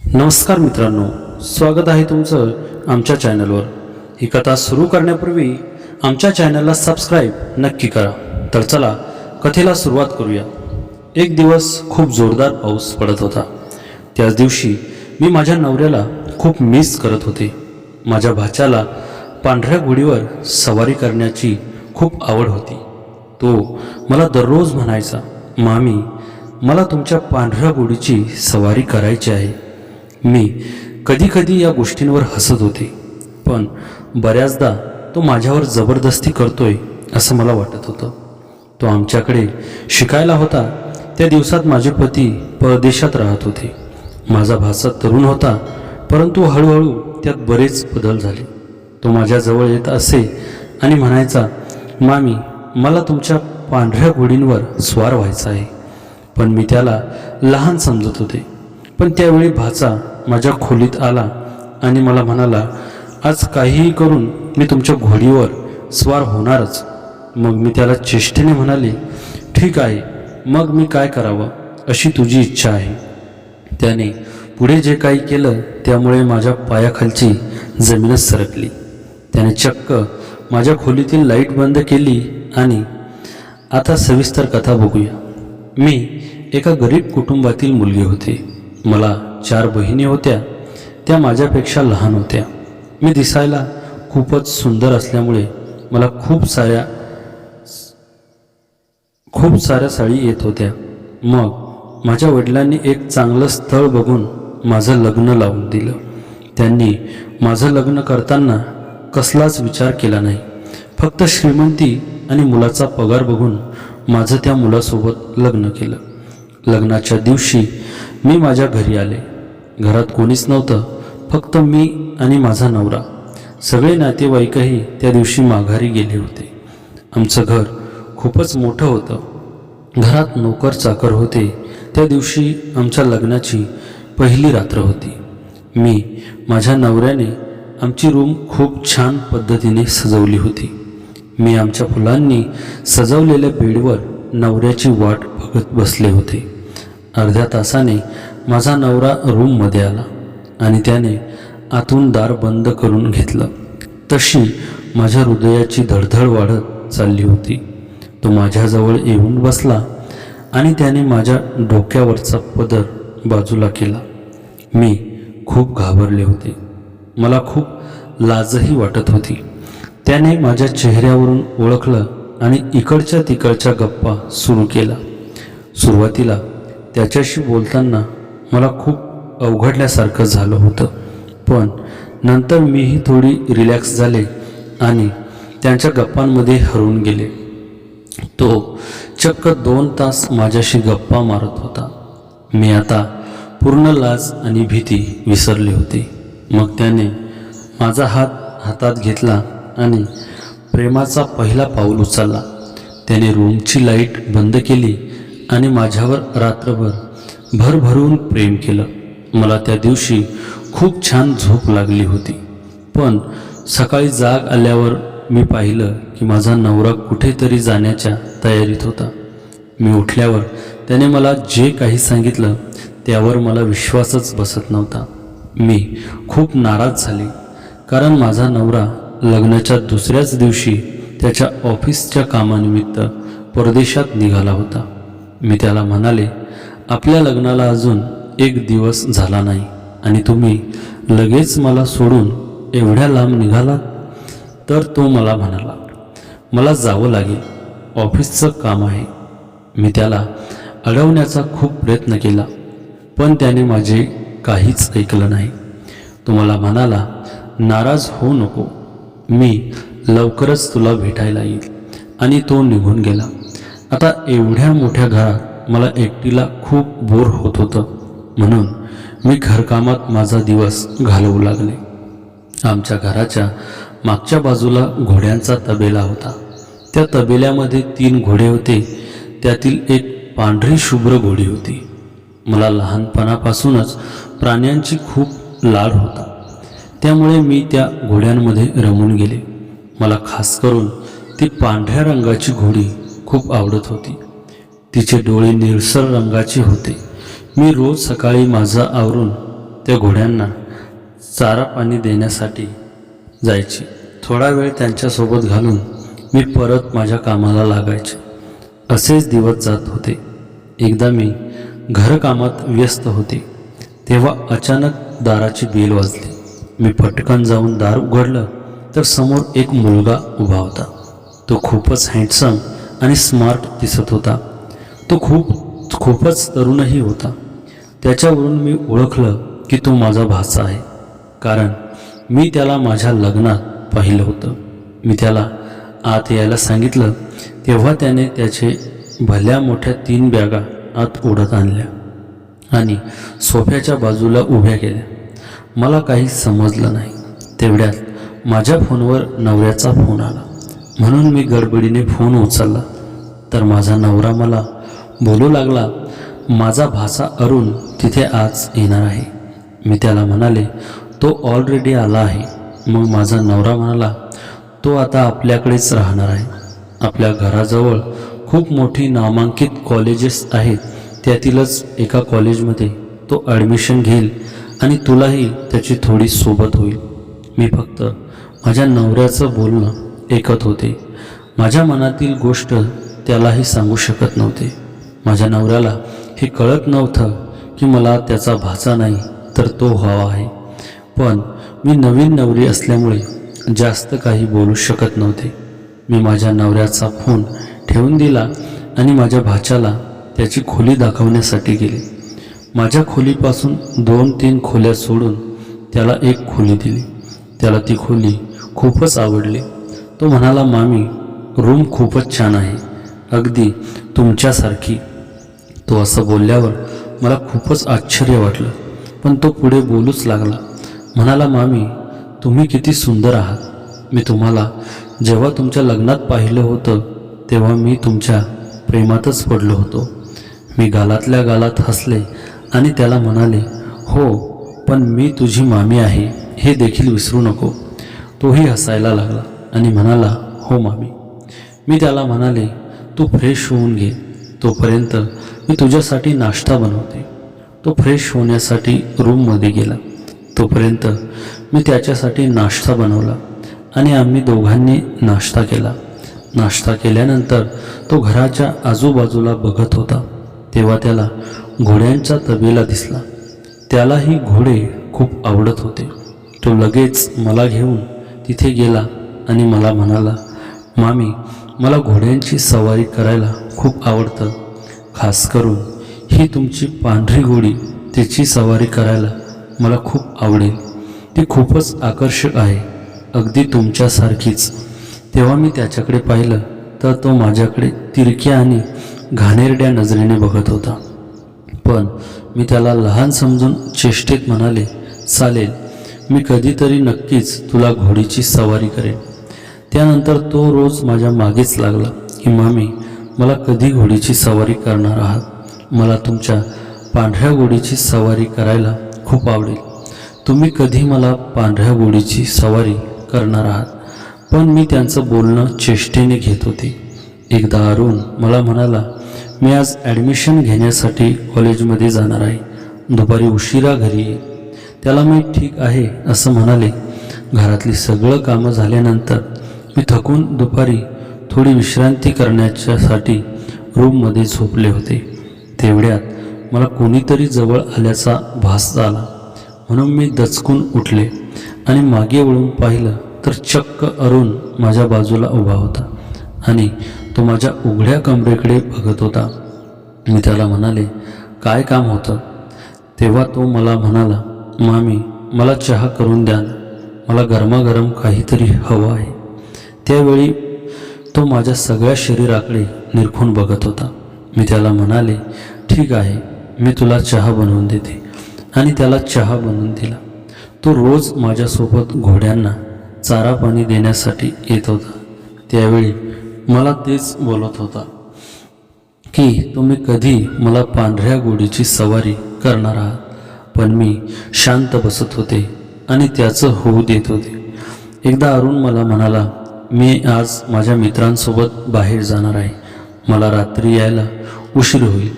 नमस्कार मित्रांनो, स्वागत आहे तुमचं आमच्या चॅनलवर। ही कथा सुरू करण्यापूर्वी आमच्या चॅनलला सबस्क्राईब नक्की करा। तर चला कथेला सुरुवात करूया। एक दिवस खूप जोरदार पाऊस पडत होता। त्याच दिवशी मी माझ्या नवऱ्याला खूप मिस करत होते। माझ्या भाच्याला पांढऱ्या घोडीवर सवारी करण्याची खूप आवड होती। तो मला दररोज म्हणायचा, मामी मला तुमच्या पांढऱ्या घोडीची सवारी करायची आहे। मी कधी कधी या गोष्टींवर हसत होते, पण बऱ्याचदा तो माझ्यावर जबरदस्ती करतोय असं मला वाटत होतं। तो आमच्याकडे शिकायला होता। त्या दिवसात माझे पती परदेशात राहत होते। माझा भाचा तरुण होता, परंतु हळूहळू त्यात बरेच बदल झाले। तो माझ्याजवळ येत असे आणि म्हणायचा, मामी मला तुमच्या पांढऱ्या घोडींवर स्वार व्हायचं आहे। पण मी त्याला लहान समजत होते। पण त्यावेळी भाचा माझ्या खोलीत आला आणि मला म्हणाला, आज काहीही करून मी तुमच्या घोडीवर स्वार होणारच। मग मी त्याला चेष्टेने म्हणाले, ठीक आहे, मग मी काय करावं, अशी तुझी इच्छा आहे। त्याने पुढे जे काही केलं त्यामुळे माझ्या पायाखालची जमीनच सरकली। त्याने चक्क माझ्या खोलीतील लाईट बंद केली। आणि आता सविस्तर कथा बघूया। मी एका गरीब कुटुंबातील मुलगी होते। मला 4 बहिणी होत्या। त्या माझ्यापेक्षा लहान होत्या। मी दिसायला खूपच सुंदर असल्यामुळे मला खूप साऱ्या साडी येत होत्या। मग माझ्या वडिलांनी एक चांगलं स्थळ बघून माझं लग्न लावून दिलं। त्यांनी माझं लग्न करताना कसलाच विचार केला नाही। फक्त श्रीमंती आणि मुलाचा पगार बघून माझं त्या मुलासोबत लग्न केलं। लग्नाच्या दिवशी मी माझ्या घरी आले। घरात कोणीच नव्हतं, फक्त मी आणि माझा नवरा। सगळे नातेवाईकही त्या दिवशी माघारी गेले होते। आमचं घर खूपच मोठं होतं। घरात नोकर चाकर होते। त्या दिवशी आमच्या लग्नाची पहिली रात्र होती। मी माझ्या नवऱ्याने आमची रूम खूप छान पद्धतीने सजवली होती। मी आमच्या फुलांनी सजवलेल्या बेडवर नवऱ्याची वाट बघत बसले होते। अर्ध्या तासाने माझा नवरा रूममध्ये आला आणि त्याने आतून दार बंद करून घेतलं। तशी माझ्या हृदयाची धडधड वाढत चालली होती। तो माझ्याजवळ येऊन बसला आणि त्याने माझ्या डोक्यावरचा पदर बाजूला केला। मी खूप घाबरले होते। मला खूप लाजही वाटत होती। त्याने माझ्या चेहऱ्यावरून ओळखलं आणि इकडच्या तिकडच्या गप्पा सुरू केला। सुरुवातीला त्याच्याशी बोलताना मला खूप अवघडल्यासारखं झालं होतं, पण नंतर मीही थोडी रिलॅक्स झाले आणि त्यांच्या गप्पांमध्ये हरवून गेले। तो चक्क 2 तास माझ्याशी गप्पा मारत होता। मी आता पूर्ण लाज आणि भीती विसरली होती। मग त्याने माझा हात हातात घेतला आणि प्रेमाचा पहिला पाऊल उचलला। त्याने रूमची लाईट बंद केली आणि माझ्यावर रात्रभर भरभरून प्रेम केलं। मला त्या दिवशी खूप छान झोप लागली होती। पण सकाळी जाग आल्यावर मी पाहिलं की माझा नवरा कुठेतरी जाण्याच्या तयारीत होता। मी उठल्यावर त्याने मला जे काही सांगितलं त्यावर मला विश्वासच बसत नव्हता। मी खूप नाराज झाले, कारण माझा नवरा लग्नाच्या दुसऱ्याच दिवशी त्याच्या ऑफिसच्या कामानिमित्त परदेशात निघाला होता। मी त्याला म्हणाले, आपल्या लग्नाला अजून 1 दिवस झाला नाही आणि तुम्ही लगेच मला सोडून एवढ्या लांब निघालात? तर तो मला म्हणाला, मला जावं लागेल, ऑफिसचं काम आहे। मी त्याला अडवण्याचा खूप प्रयत्न केला, पण त्याने माझे काहीच ऐकलं नाही। तो मला म्हणाला, नाराज होऊ नको, मी लवकरच तुला भेटायला येईल। आणि तो निघून गेला। आता एवढ्या मोठ्या घरात मला एकटीला खूप बोर होत होतं, म्हणून मी घरकामात माझा दिवस घालवू लागले। आमच्या घराच्या मागच्या बाजूला घोड्यांचा तबेला होता। त्या तबेल्यामध्ये 3 घोडे होते। त्यातील एक पांढरी शुभ्र घोडी होती। मला लहानपणापासूनच प्राण्यांची खूप लाड होता, त्यामुळे मी त्या घोड्यांमध्ये रमून गेले। मला खास करून ती पांढऱ्या रंगाची घोडी खूप आवडत होती। तिचे डोळे निळसर रंगाचे होते। मी रोज सकाळी माझं आवरून त्या घोड्यांना चारा पाणी देण्यासाठी जायची. थोडा वेळ त्यांच्यासोबत घालून मी परत माझ्या कामाला लागायचे. असेच दिवस जात होते. एकदा मी घरकामात व्यस्त होते तेव्हा अचानक दाराची बेल वाजली. मी पटकन जाऊन दार उघडलं तर समोर एक मुलगा उभा होता. तो खूपच हँडसम आणि स्मार्ट दिसत होता. तो खूपच तरुणही होता. त्याच्यावरून मी ओळखलं की तो माझा भाचा आहे, कारण मी त्याला माझ्या लग्नात पाहिलं होतं. मी त्याला आत यायला सांगितलं तेव्हा त्याने त्याचे भल्या मोठ्या 3 बॅगा आत ओढत आणल्या आणि सोफ्याच्या बाजूला उभ्या केल्या. मला काही समजलं नाही. तेवढ्यात माझ्या फोनवर नवऱ्याचा फोन आला. म्हणून मी गडबडीने फोन उचलला तर माझा नवरा मला बोलू लागला, माझा भाचा अरुण तिथे आज येणार आहे. मी त्याला म्हणाले, तो ऑलरेडी आला आहे. मग माझा नवरा म्हणाला, तो आता आपल्याकडेच राहणार आहे. आपल्या घराजवळ खूप मोठी नामांकित कॉलेजेस आहेत, त्यातीलच एका कॉलेजमध्ये तो ॲडमिशन घेईल आणि तुलाही त्याची थोडी सोबत होईल. मी फक्त माझ्या नवऱ्याचं बोलणं ऐकत होते. माझ्या मनातील गोष्ट त्यालाही सांगू शकत नव्हते. माझ्या नवऱ्याला हे कळत नव्हतं की मला त्याचा भाचा नाही तर तो हवा आहे. पण मी नवीन नवरी असल्यामुळे जास्त काही बोलू शकत नव्हते. मी माझ्या नवऱ्याचा फोन ठेवून दिला आणि माझ्या भाच्याला त्याची खोली दाखवण्यासाठी गेले. माझ्या खोलीपासून 2-3 खोल्या सोडून त्याला एक खोली दिली. त्याला ती खोली खूपच आवडली. तो म्हणाला, मामी, रूम खूपच छान आहे, अगदी तुमच्यासारखी. तो असं बोलल्यावर मला खूपच आश्चर्य वाटलं. पण तो पुढे बोलूच लागला. म्हणाला, मामी, तुम्ही किती सुंदर आहात. मी तुम्हाला जेव्हा तुमच्या लग्नात पाहिलं होतं तेव्हा मी तुमच्या प्रेमातच पडलो होतो. मी गालातल्या गालात हसले आणि त्याला म्हणाले, हो, पण मी तुझी मामी आहे हे देखील विसरू नको. तोही हसायला लागला आणि म्हणाला, हो मामी. मी त्याला म्हणाले, तू फ्रेश होऊन घे, तोपर्यंत मी तुझ्यासाठी नाश्ता बनवते. तो फ्रेश होण्यासाठी रूममध्ये गेला. तोपर्यंत मी त्याच्यासाठी नाश्ता बनवला आणि आम्ही दोघांनी नाश्ता केला. नाश्ता केल्यानंतर तो घराच्या आजूबाजूला बघत होता तेव्हा त्याला घोड्यांचा तबेला दिसला. त्यालाही घोडे खूप आवडत होते. तो लगेच मला घेऊन तिथे गेला आणि मला म्हणाला, मामी, मला घोड्यांची सवारी करायला खूप आवडतं. खास करून ही तुमची पांढरी घोडी, तिची सवारी करायला मला खूप आवडेल. ती खूपच आकर्षक आहे, अगदी तुमच्यासारखीच. तेव्हा मी त्याच्याकडे पाहिलं तर तो माझ्याकडे तिरक्या आणि घाणेरड्या नजरेने बघत होता. पण मी त्याला लहान समजून चेष्टेत म्हणाले, चालेल, मी कधीतरी नक्कीच तुला घोडीची सवारी करेन. त्यानंतर तो रोज माझ्या मागेच लागला की मामी, मला कधी घोडीची सवारी करणार आहात. मला तुमच्या पांढऱ्या घोडीची सवारी करायला खूप आवडेल. तुम्ही कधी मला पांढऱ्या घोडीची सवारी करणार आहात. पण मी त्यांचं बोलणं चेष्टेने घेत होते. एकदा अरुण मला म्हणाला, मी आज ॲडमिशन घेण्यासाठी कॉलेजमध्ये जाणार आहे, दुपारी उशिरा घरी ये. त्याला मी ठीक आहे असं म्हणाले. घरातली सगळं कामं झाल्यानंतर मी थकून दुपारी थोडी विश्रांती करण्यासाठी रूममध्ये झोपले होते. तेवढ्यात मला कोणीतरी जवळ आल्याचा भास झाला. म्हणून मी दचकून उठले आणि मागे वळून पाहिलं तर चक्क अरुण माझ्या बाजूला उभा होता आणि तो माझ्या उघड्या कमरेकडे बघत होता. मी त्याला म्हणाले, काय काम होतं. तेव्हा तो मला म्हणाला, मामी, मला चहा करून द्या, मला गरमागरम काहीतरी हवं आहे. त्यावेळी तो माझ्या सगळ्या शरीराकडे निरखून बघत होता. मी त्याला म्हणाले, ठीक आहे, मी तुला चहा बनवून देते आणि त्याला चहा बनवून दिला. तो रोज माझ्यासोबत घोड्यांना चारा पाणी देण्यासाठी येत होता. त्यावेळी मला तेच बोलत होता की तुम्ही कधी मला पांढऱ्या घोडीची सवारी करणार आहात. पण मी शांत बसत होते आणि त्याचं होऊ देत होते. एकदा अरुण मला म्हणाला, मी आज माझ्या मित्रांसोबत बाहेर जाणार आहे, मला रात्री यायला उशीर होईल.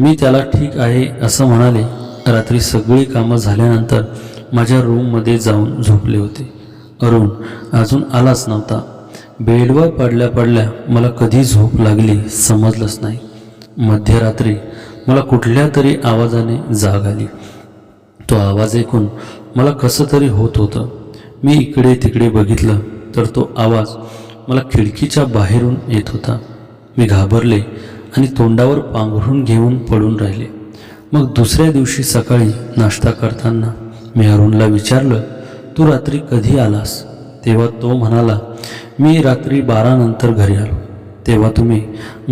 मी त्याला ठीक आहे असं म्हणाले रात्री सगळी कामं झाल्यानंतर माझ्या रूममध्ये जाऊन झोपले होते. अरुण अजून आलाच नव्हता. बेडवर पडल्या पडल्या मला कधी झोप लागली समजलंच नाही. मध्यरात्री मला कुठल्या तरी आवाजाने जाग आली. तो आवाज ऐकून मला कसं तरी होत होतं. मी इकडे तिकडे बघितलं तर तो आवाज मला खिडकीच्या बाहेरून येत होता. मी घाबरले आणि तोंडावर पांघरून घेऊन पडून राहिले. मग दुसऱ्या दिवशी सकाळी नाश्ता करताना मी अरुणला विचारलं, तू रात्री कधी आलास? तेव्हा तो म्हणाला, मी रात्री 12 नंतर घरी आलो. तेव्हा तुम्ही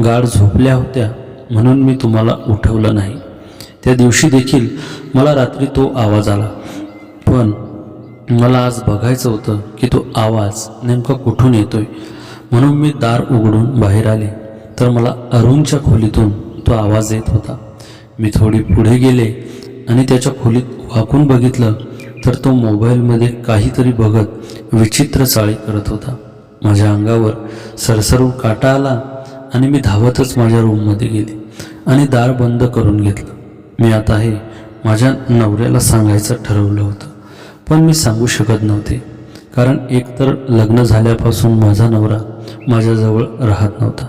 गाढ झोपल्या होत्या म्हणून मी तुम्हाला उठवलं नाही. त्या दिवशी देखील मला रात्री तो आवाज आला, पण मला आज बघायचं होतं की तो आवाज नेमका कुठून येतोय. म्हणून मी दार उघडून बाहेर आले तर मला अरुणच्या खोलीतून तो आवाज येत होता. मी थोडी पुढे गेले आणि त्याच्या खोलीत वाकून बघितलं तर तो मोबाईलमध्ये काहीतरी बघत विचित्र चाळी करत होता. माझ्या अंगावर सरसरून काटा आला आणि मी धावतच माझ्या रूममध्ये गेले आणि दार बंद करून घेतलं. मी आता हे माझ्या नवऱ्याला सांगायचं ठरवलं होतं, पण मी सांगू शकत नव्हते, कारण एकतर लग्न झाल्यापासून माझा नवरा माझ्याजवळ राहत नव्हता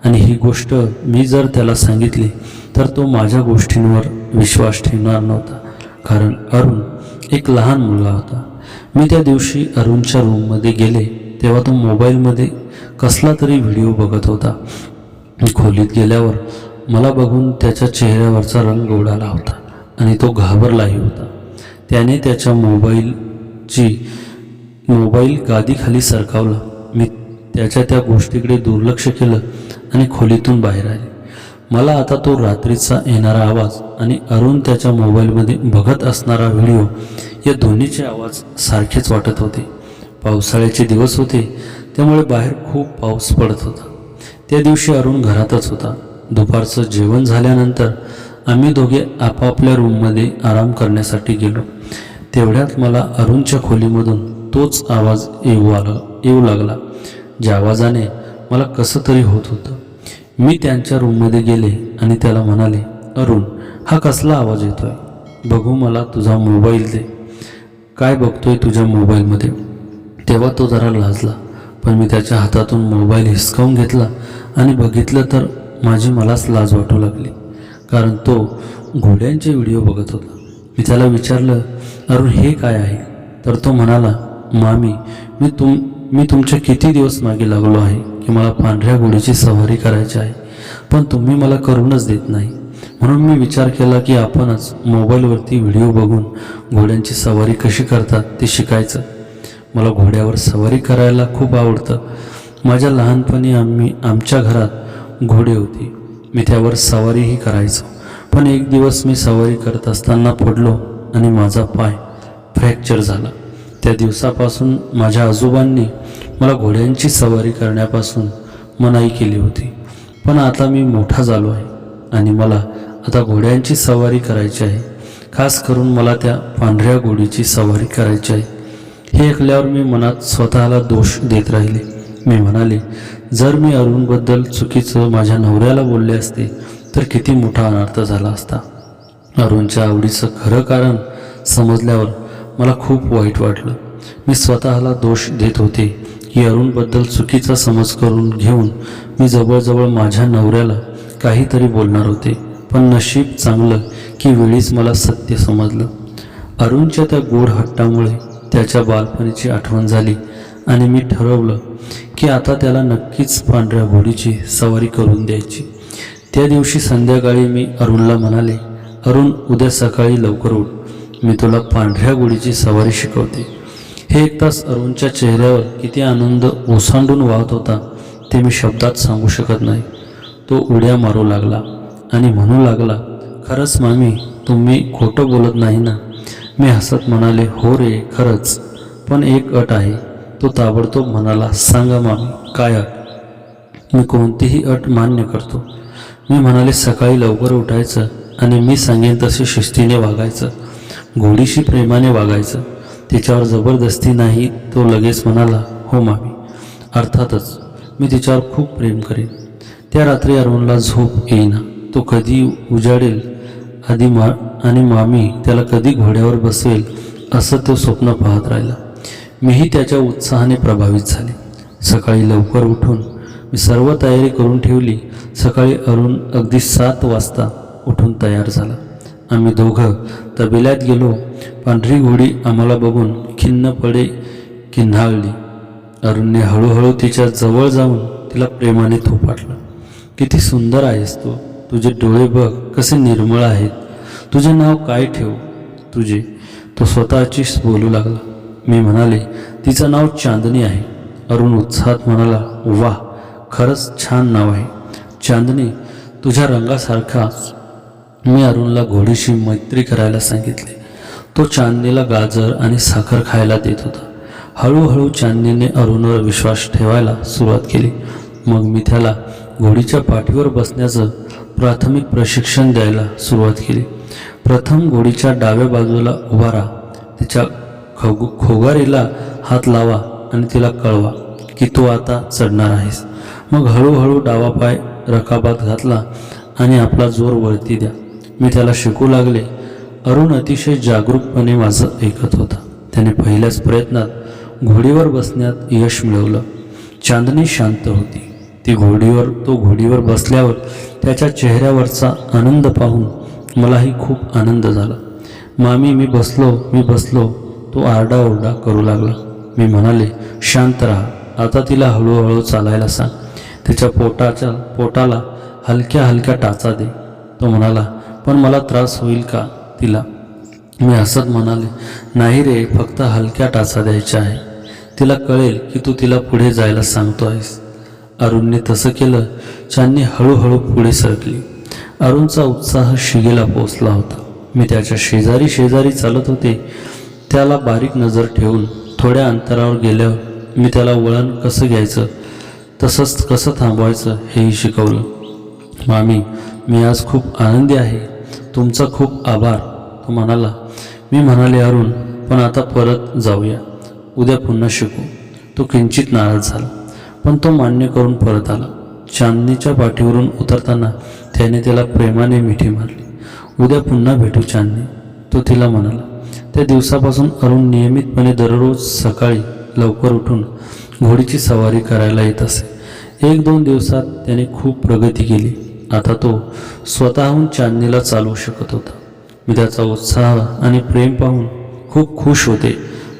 आणि ही गोष्ट मी जर त्याला सांगितली तर तो माझ्या गोष्टींवर विश्वास ठेवणार नव्हता, कारण अरुण एक लहान मुलगा होता. मी त्या दिवशी अरुणच्या रूममध्ये गेले तेव्हा तो मोबाईलमध्ये कसला तरी व्हिडिओ बघत होता. खोलीत गेल्यावर मला बघून त्याच्या चेहऱ्यावरचा रंग उडाला होता आणि तो घाबरलाही होता. त्याने त्याच्या मोबाईल गादीखाली सरकावला. मी त्याच्या त्या गोष्टीकडे दुर्लक्ष केलं आणि खोलीतून बाहेर आले. मला आता तो रात्रीचा येणारा आवाज आणि अरुण त्याच्या मोबाईलमध्ये बघत असणारा व्हिडिओ या दोन्हीचे आवाज सारखेच वाटत होते. पावसाळ्याचे दिवस होते त्यामुळे बाहेर खूप पाऊस पडत होता. त्या दिवशी अरुण घरातच होता. दुपारचं जेवण झाल्यानंतर आम्ही दोघे आपापल्या रूममध्ये आराम करण्यासाठी गेलो. तेवढ्यात मला अरुणच्या खोलीमधून तोच आवाज येऊ लागला, ज्या आवाजाने मला कसं तरी होत होतं. मी त्यांच्या रूममध्ये गेले आणि त्याला म्हणाले, अरुण, हा कसला आवाज येतोय? बघू मला तुझा मोबाईल दे. काय बघतोय तुझ्या मोबाईलमध्ये? तेव्हा तो जरा लाजला, पण मी त्याच्या हातातून मोबाईल हिसकावून घेतला आणि बघितलं तर माझी मलाच लाज वाटू लागली, कारण तो घोड्यांचे व्हिडिओ बघत होता. मी त्याला विचारलं, अरुण हे काय आहे? तर तो म्हणाला, मामी, मी तुमच्या किती दिवस मागे लागलो आहे की मला पांढऱ्या घोडीची सवारी करायची आहे, पण तुम्ही मला करूनच देत नाही. म्हणून मी विचार केला की आपणच मोबाईलवरती व्हिडिओ बघून घोड्यांची सवारी कशी करतात ते शिकायचं. मला घोड्यावर सवारी करायला खूप आवडतं. माझ्या लहानपणी आमच्या घरात घोडे होते. मी त्यावर सवारीही करायचो. पण एक दिवस मी सवारी करत असताना पडलो आणि माझा पाय फ्रॅक्चर झाला. त्या दिवसापासून माझ्या आजोबांनी मला घोड्यांची सवारी करण्यापासून मनाई केली होती. पण आता मी मोठा झालो आहे आणि मला आता घोड्यांची सवारी करायची आहे. खास करून मला त्या पांढऱ्या घोडीची सवारी करायची आहे. हे ऐकल्यावर मी मनात स्वतःला दोष देत राहिले. मी म्हणाले, जर मी अरुणबद्दल चुकीचं माझ्या नवऱ्याला बोलले असते तर किती मोठा अनर्थ झाला असता. अरुणच्या आवडीचं खरं कारण समजल्यावर मला खूप वाईट वाटलं. मी स्वतःला दोष देत होते की अरुणबद्दल चुकीचा समज करून घेऊन मी जवळजवळ माझ्या नवऱ्याला काहीतरी बोलणार होते. पण नशीब चांगलं की वेळीच मला सत्य समजलं. अरुणच्या त्या गोड हट्टामुळे त्याच्या बालपणीची आठवण झाली आणि मी ठरवलं की आता त्याला नक्कीच पांढऱ्या घोडीची सवारी करून द्यायची. त्या दिवशी संध्याकाळी मी अरुणला म्हणाले, अरुण, उद्या सकाळी लवकर उठ, मी तुला पांढऱ्या घोडीची सवारी शिकवते. हे ऐकताच अरुणच्या चेहऱ्यावर किती आनंद ओसांडून वाहत होता ते मी शब्दात सांगू शकत नाही. तो उड्या मारू लागला आणि म्हणू लागला, खरंच मामी, तुम्ही खोटं बोलत नाही ना? मी हसत म्हणाले, हो रे, खरंच, पण एक अट आहे. तो ताबडतोब म्हणाला, सांगा मामी, काय अट? मी कोणतीही अट मान्य करतो. मी म्हणाले, सकाळी लवकर उठायचं आणि मी सांगेन तसे शिस्तीने वागायचं, घोडीशी प्रेमाने वागायचं, तिच्यावर जबरदस्ती नाही. तो लगेच म्हणाला, हो मामी, अर्थातच, मी तिच्यावर खूप प्रेम करेन. त्या रात्री अरुणला झोप येईना. तो कधी उजाडेल आणि मामी त्याला कधी घोड्यावर बसवेल असं तो स्वप्न पाहत राहिला. मीही त्याच्या उत्साहाने प्रभावित झाले. सकाळी लवकर उठून मी सर्व तयारी करून ठेवली. सकाळी अरुण अगदी 7 वाजता उठून तयार झाला. आम्ही दोघं तबेल्यात गेलो. पांढरी घोडी आम्हाला बघून खिन्नपणे किन्हाळली. अरुणने हळूहळू तिच्या जवळ जाऊन तिला प्रेमाने थोपाटलं. किती सुंदर आहेस तू, तुझे डोळे बघ कसे निर्मळ आहेत, तुझे नाव काय ठेवू तुझे. तो स्वतःचीच बोलू लागला. मी म्हणाले, तिचं नाव चांदणी आहे. अरुण उत्साहात म्हणाला, वाह, खरंच छान नाव आहे चांदणी, तुझ्या रंगासारखा. मी अरुणला घोडीशी मैत्री करायला सांगितले. तो चांदणीला गाजर आणि साखर खायला देत होता. हळूहळू चांदणीने अरुणवर विश्वास ठेवायला सुरुवात केली. मग मी त्याला घोडीच्या पाठीवर बसण्याचं प्राथमिक प्रशिक्षण द्यायला सुरुवात केली. प्रथम घोडीच्या डाव्या बाजूला उभा राहा, तिच्या खोगारीला हात लावा आणि तिला कळवा की तू आता चढणार आहेस. मग हळूहळू डावा पाय रकाबात घातला आणि आपला जोर वरती द्या. मी त्याला शिकू लागले. अरुण अतिशय जागरूकपणे माझं ऐकत होता. त्याने पहिल्याच प्रयत्नात घोडीवर बसण्यात यश मिळवलं. चांदणी शांत होती. तो घोडीवर बसल्यावर त्याच्या चेहऱ्यावरचा आनंद पाहून मलाही खूप आनंद झाला. मामी मी बसलो. तो आरडाओरडा करू लागला. मी म्हणाले, शांत राहा, आता तिला हळूहळू चालायला सांग. तिच्या पोटाला हलक्या हलक्या टाचा दे. तो म्हणाला, पण मला त्रास होईल का तिला. मी हसत म्हणाले, नाही रे, फक्त हलक्या टाचा द्यायच्या आहे. तिला कळेल की तू तिला पुढे जायला सांगतो आहेस. अरुणने तसं केलं. चांदणी हळूहळू पुढे सरकली. अरुणचा उत्साह शिगेला पोचला होता. मी त्याच्या शेजारी चालत होते. त्याला बारीक नजर ठेवून थोड्या अंतरावर गेल्यावर मी त्याला वळण कसं घ्यायचं, तसंच कसं थांबवायचं हेही शिकवलं. मामी, मी आज खूप आनंदी आहे, तुमचा खूप आभार, तो म्हणाला. मी म्हणाले, अरुण, पण आता परत जाऊया, उद्या पुन्हा शिकू. तो किंचित नाराज झाला, पण तो मान्य करून परत आला. चांदणीच्या पाठीवरून उतरताना त्याने त्याला प्रेमाने मिठी मारली. उद्या पुन्हा भेटू चांदणी, तो तिला म्हणाला. त्या दिवसापासून अरुण नियमितपणे दररोज सकाळी लवकर उठून घोडीची सवारी करायला येत असे. 1-2 दिवसात त्याने खूप प्रगती केली. आता तो स्वतःहून चांदणीला चालवू शकत होता. मी त्याचा उत्साह आणि प्रेम पाहून खूप खुश होते.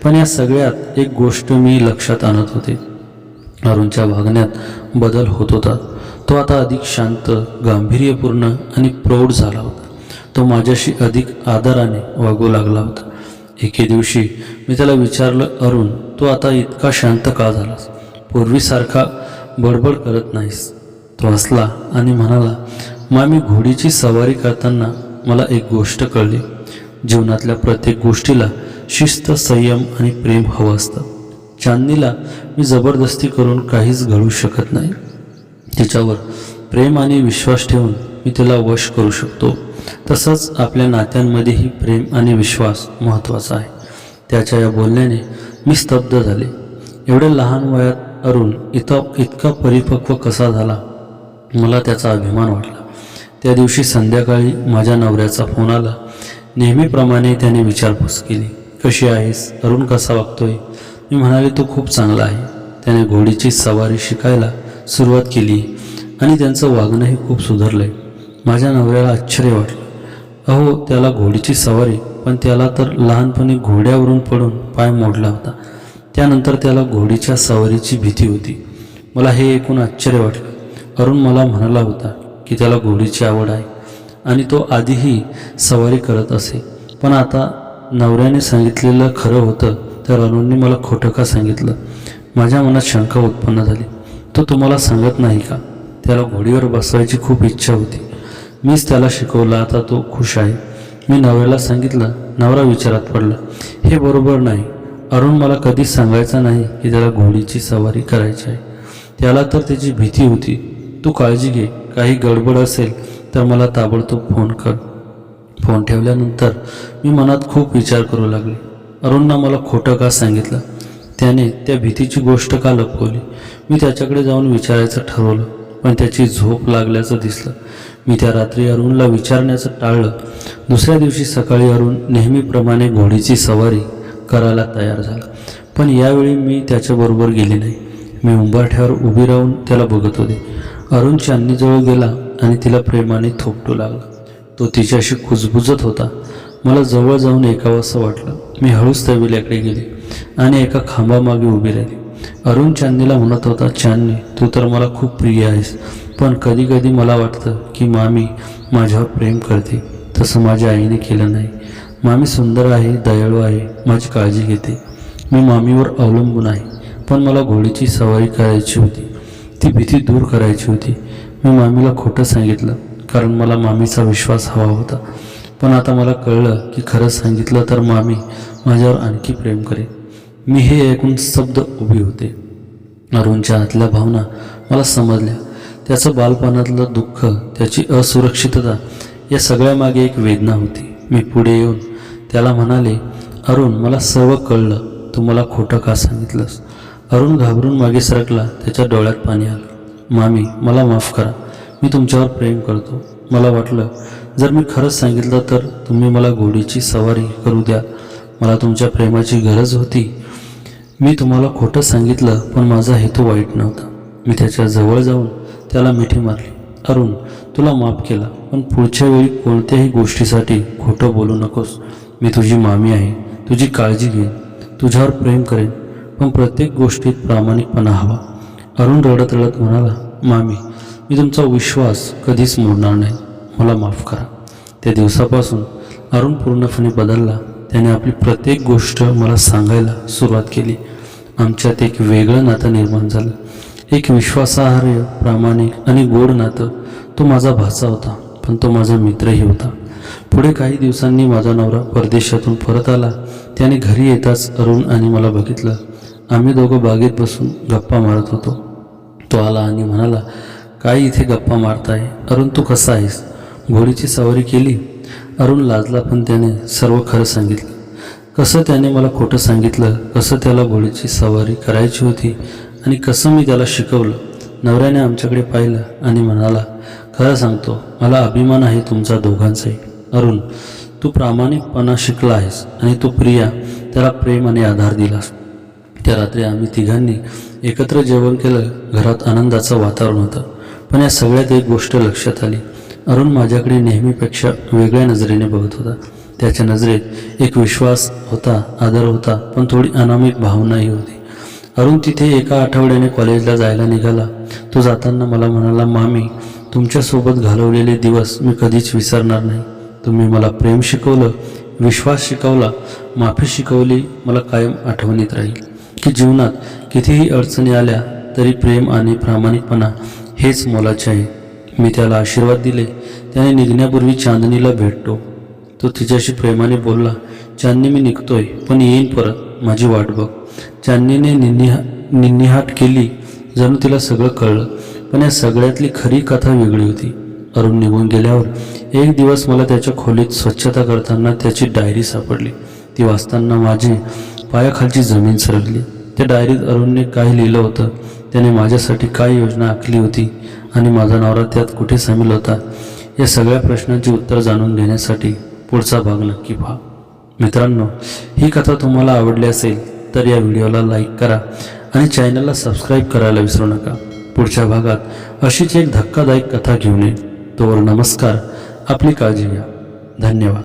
पण या सगळ्यात एक गोष्ट मी लक्षात आणत होते. अरुणच्या वागण्यात बदल होत होता. तो आता अधिक शांत, गांभीर्यपूर्ण आणि प्रौढ झाला होता. तो माझ्याशी अधिक आदराने वागू लागला होता. एके दिवशी मी त्याला विचारलं, अरुण, तू आता इतका शांत का झालास? पूर्वीसारखा बडबड करत नाहीस. तो हसला आणि म्हणाला, मामी, घोडीची सवारी करताना मला एक गोष्ट कळली. जीवनातल्या प्रत्येक गोष्टीला शिस्त, संयम आणि प्रेम हवं असतं. चांदणीला मी जबरदस्ती करून काहीच घडवू शकत नाही. तिच्यावर प्रेम आणि विश्वास ठेवून मी तिला वश करू शकतो. तसंच आपल्या नात्यांमध्येही प्रेम आणि विश्वास महत्त्वाचा आहे. त्याच्या या बोलण्याने मी स्तब्ध झाले. एवढ्या लहान वयात अरुण इतका परिपक्व कसा झाला, मला त्याचा अभिमान वाटला. त्या दिवशी संध्याकाळी माझ्या नवऱ्याचा फोन आला. नेहमीप्रमाणे त्याने विचारपूस केली, कशी आहेस, अरुण कसा वागतोय? मी म्हणाले, तो खूप चांगला आहे. त्याने घोडीची सवारी शिकायला सुरुवात केली आणि त्यांचं वागणंही खूप सुधारलंय. माझ्या नवऱ्याला आश्चर्य वाटलं. अहो, त्याला घोडीची सवारी, पण त्याला तर लहानपणी घोड्यावरून पडून पाय मोडला होता. त्यानंतर त्याला घोडीच्या सवारीची भीती होती. मला हे ऐकून आश्चर्य वाटलं. अरुण मला म्हणाला होता की त्याला घोडीची आवड आहे आणि तो आधीही सवारी करत असे. पण आता नवऱ्याने सांगितलेलं खरं होतं तर अरुणने मला खोटं का सांगितलं? माझ्या मनात शंका उत्पन्न झाली. तो तुम्हाला सांगत नाही का? त्याला घोडीवर बसवायची खूप इच्छा होती. मीच त्याला शिकवलं, आता तो खुश आहे. मी नवऱ्याला सांगितलं. नवरा विचारात पडला. हे बरोबर नाही. अरुण मला कधीच सांगायचा नाही की त्याला घोडीची सवारी करायची आहे. त्याला तर त्याची भीती होती. तू काळजी घे, काही गडबड असेल तर मला ताबडतोब फोन कर. फोन ठेवल्यानंतर मी मनात खूप विचार करू लागले. अरुणनं मला खोटं का सांगितलं? त्याने त्या भीतीची गोष्ट का लपवली? मी त्याच्याकडे जाऊन विचारायचं ठरवलं, पण त्याची झोप लागल्याचं दिसलं. मी त्या रात्री अरुणला विचारण्याचं टाळलं. दुसऱ्या दिवशी सकाळी अरुण नेहमीप्रमाणे घोडीची सवारी करायला तयार झाला, पण यावेळी मी त्याच्याबरोबर गेले नाही. मी उंबरठ्यावर उभी राहून त्याला बघत होते. अरुण चांदणीजवळ गेला आणि तिला प्रेमाने थोपटू लागला. तो तिच्याशी कुजबुजत होता. मला जवळ जाऊन ऐकावंसं वाटलं. मी हळूच तबेल्याकडे गेले आणि एका खांबामागे उभी राहिली. अरुण चांदणीला म्हणत होता, चांदणी, तू तर मला खूप प्रिय आहेस, पण कधी कधी मला वाटतं की मामी माझ्यावर प्रेम करते, तसं माझ्या आईने केलं नाही. मामी सुंदर आहे, दयाळू आहे, माझी काळजी घेते. मी मामीवर अवलंबून आहे, पण मला घोडीची सवारी करायची होती. ती भीती दूर करायची होती. मी मामीला खोटं सांगितलं, कारण मला मामीचा विश्वास हवा होता. पण आता मला कळलं की खरं सांगितलं तर मामी माझ्यावर आणखी प्रेम करेल. मी हे ऐकून स्तब्ध उभी होते. अरुणच्या आतल्या भावना मला समजल्या. त्याचं बालपणातलं दुःख, त्याची असुरक्षितता, या सगळ्यामागे एक वेदना होती. मी पुढे येऊन त्याला म्हणाले, अरुण, मला सर्व कळलं. तू मला खोटं का सांगितलंस? अरुण घाबरून मागे सरकला. त्याच्या डोळ्यात पाणी आलं. मामी, मला माफ करा. मी तुमच्यावर प्रेम करतो. मला वाटलं जर मी खरंच सांगितलं तर तुम्ही मला घोडीची सवारी करू द्या. मला तुमच्या प्रेमाची गरज होती. मी तुम्हाला खोटं सांगितलं, पण माझा हेतू वाईट नव्हता. मी त्याच्या जवळ जाऊन त्याला मिठी मारली. अरुण, तुला माफ केला, पण पुढच्या वेळी कोणत्याही गोष्टीसाठी खोटं बोलू नकोस. मी तुझी मामी आहे, तुझी काळजी घेईन, तुझ्यावर प्रेम करेन, पण प्रत्येक गोष्टीत प्रामाणिकपणा हवा. अरुण रडत रडत म्हणाला, मामी, मी तुमचा विश्वास कधीच मोडणार नाही. मला माफ करा. त्या दिवसापासून अरुण पूर्णपणे बदलला. त्याने आपली प्रत्येक गोष्ट मला सांगायला सुरुवात केली. आमच्यात एक वेगळं नातं निर्माण झालं. एक विश्वासार्ह, प्रामाणिक आणि गोड नातं. तो माझा भाचा होता, पण तो माझा मित्रही होता. पुढे काही दिवसांनी माझा नवरा परदेशातून परत आला. त्याने घरी येताच अरुण आणि मला बघितलं. आम्ही दोघं बागेत बसून गप्पा मारत होतो. तो आला आणि म्हणाला, काय इथे गप्पा मारताय? अरुण, तू कसा आहेस? घोडीची सवारी केली? अरुण लाजला, पण त्याने सर्व खरं सांगितलं. कसं त्याने मला खोटं सांगितलं, कसं त्याला घोडीची सवारी करायची होती आणि कसं मी त्याला शिकवलं. नवऱ्याने आमच्याकडे पाहिलं आणि म्हणाला, खरं सांगतो, मला अभिमान आहे तुमचा दोघांचाही. अरुण, तू प्रामाणिकपणा शिकला आहेस आणि तू प्रिया, त्याला प्रेम आणि आधार दिलास. त्या रात्री आम्ही तिघांनी एकत्र जेवण केलं. घरात आनंदाचं वातावरण होतं. पण या सगळ्यात एक गोष्ट लक्षात आली. अरुण माझ्याकडे नेहमीपेक्षा वेगळ्या नजरेने बघत होता. त्याच्या नजरेत एक विश्वास होता, आदर होता, पण थोडी अनामिक भावनाही होती. अरुण तिथे एका आठवड्याने कॉलेजला जायला निघाला. तो जाताना मला म्हणाला, मामी, तुमच्यासोबत घालवलेले दिवस मी कधीच विसरणार नाही. तुम्ही मला प्रेम शिकवलं, विश्वास शिकवला, माफी शिकवली. मला कायम आठवणीत राहील की जीवनात कितीही अडचणी आल्या तरी प्रेम आणि प्रामाणिकपणा हेच मोलाचे आहे. मी त्याला आशीर्वाद दिले. त्याने निघण्यापूर्वी चांदणीला भेटतो. तो तिच्याशी प्रेमाने बोलला, चांदणी, मी निघतोय, पण येईन परत, माझी वाट बघ. चांदणीने निन्निहाट केली, जणू तिला सगळं कळलं. पण या सगळ्यातली खरी कथा वेगळी होती. अरुण निघून गेल्यावर एक दिवस मला त्याच्या खोलीत स्वच्छता करताना त्याची डायरी सापडली. ती वाचताना माझी पायाखालची जमीन सरकली. त्या डायरीत अरुणने काय लिहिलं होतं, त्याने माझ्यासाठी काय योजना आखली होती आणि माझा नवरा त्यात कुठे सामील होता, या सगळ्या प्रश्नांची उत्तर जाणून घेण्यासाठी पुढचा भाग नक्की पहा. मित्रांनो, ही कथा तुम्हाला आवडली असेल तर या व्हिडिओला लाईक करा आणि चॅनलला सबस्क्राईब करायला विसरू नका. पुढच्या भागात अशीच एक धक्कादायक कथा घेऊन येईल. तोवर नमस्कार. आपली काळजी घ्या. धन्यवाद.